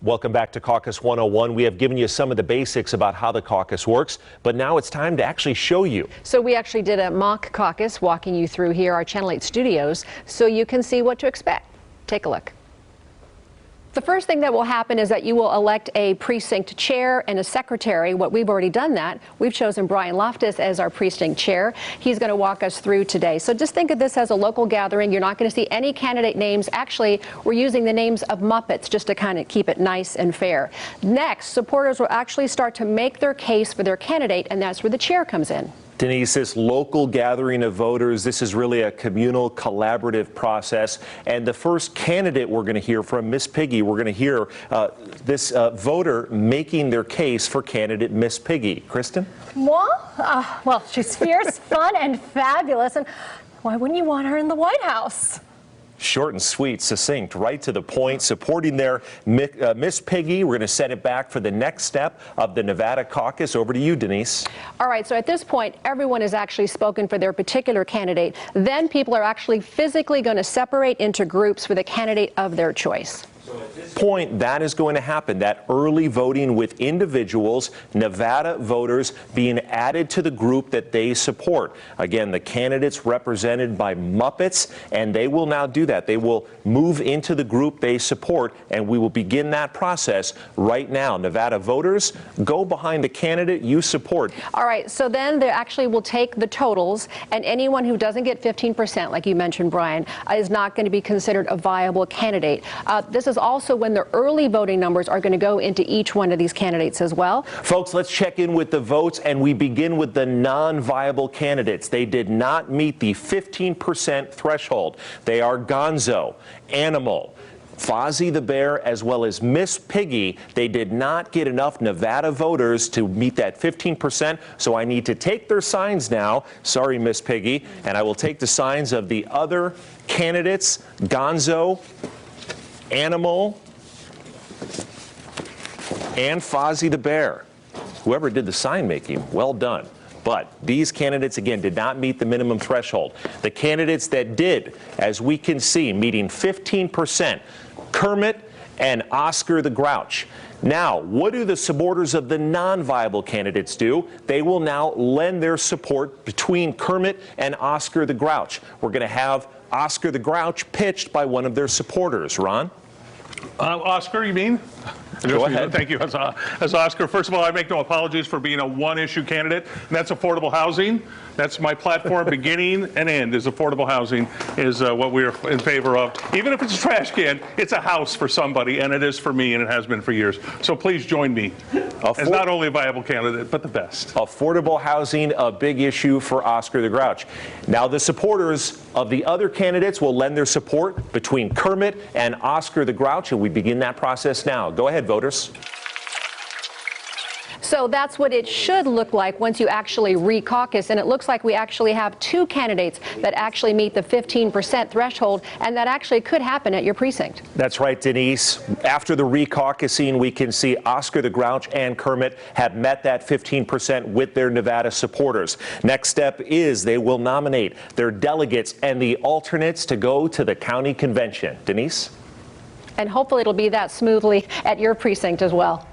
Welcome back to Caucus 101. We have given you some of the basics about how the caucus works, but now it's time to actually show you. So we actually did a mock caucus walking you through here, our Channel 8 studios, so you can see what to expect. Take a look. The first thing that will happen is that you will elect a precinct chair and a secretary. What we've already done that. We've chosen Brian Loftus as our precinct chair. He's going to walk us through today. So just think of this as a local gathering. You're not going to see any candidate names. Actually, we're using the names of Muppets just to kind of keep it nice and fair. Next, supporters will actually start to make their case for their candidate, and that's where the chair comes in. Denise, this local gathering of voters, this is really a communal, collaborative process. And the first candidate we're going to hear from, Miss Piggy, we're going to hear this voter making their case for candidate Miss Piggy. Kristen? Well, she's fierce, fun, and fabulous. And why wouldn't you want her in the White House? Short and sweet, succinct, right to the point, supporting their Miss Piggy. We're going to send it back for the next step of the Nevada caucus. Over to you, Denise. All right, so at this point, everyone has actually spoken for their particular candidate. Then people are actually physically going to separate into groups for the candidate of their choice. So at this point, that is going to happen, that early voting with individuals, Nevada voters being added to the group that they support. Again, the candidates represented by Muppets, and they will now do that. They will move into the group they support, and we will begin that process right now. Nevada voters, go behind the candidate you support. All right, so then they actually will take the totals, and anyone who doesn't get 15%, like you mentioned, Brian, is not going to be considered a viable candidate. This is also when the early voting numbers are going to go into each one of these candidates as well. Folks, let's check in with the votes, and we begin with the non-viable candidates. They did not meet the 15% threshold. They are Gonzo, Animal, Fozzie the Bear, as well as Miss Piggy. They did not get enough Nevada voters to meet that 15%, so I need to take their signs now. Sorry, Miss Piggy. And I will take the signs of the other candidates, Gonzo, Animal, and Fozzie the Bear. Whoever did the sign making, well done. But these candidates, again, did not meet the minimum threshold. The candidates that did, as we can see, meeting 15%, Kermit and Oscar the Grouch. Now, what do the supporters of the non-viable candidates do? They will now lend their support between Kermit and Oscar the Grouch. We're going to have Oscar the Grouch pitched by one of their supporters. Ron? Oscar, you mean? Go ahead. Thank you. As Oscar, first of all, I make no apologies for being a one-issue candidate, and that's affordable housing. That's my platform, beginning and end, is affordable housing is what we're in favor of. Even if it's a trash can, it's a house for somebody, and it is for me, and it has been for years. So please join me as not only a viable candidate, but the best. Affordable housing, a big issue for Oscar the Grouch. Now, the supporters of the other candidates will lend their support between Kermit and Oscar the Grouch, and we begin that process now. Go ahead, voters. So that's what it should look like once you actually re-caucus, and it looks like we actually have two candidates that actually meet the 15% threshold, and that actually could happen at your precinct. That's right, Denise. After the re-caucusing, we can see Oscar the Grouch and Kermit have met that 15% with their Nevada supporters. Next step is they will nominate their delegates and the alternates to go to the county convention. Denise? And hopefully it'll be that smoothly at your precinct as well.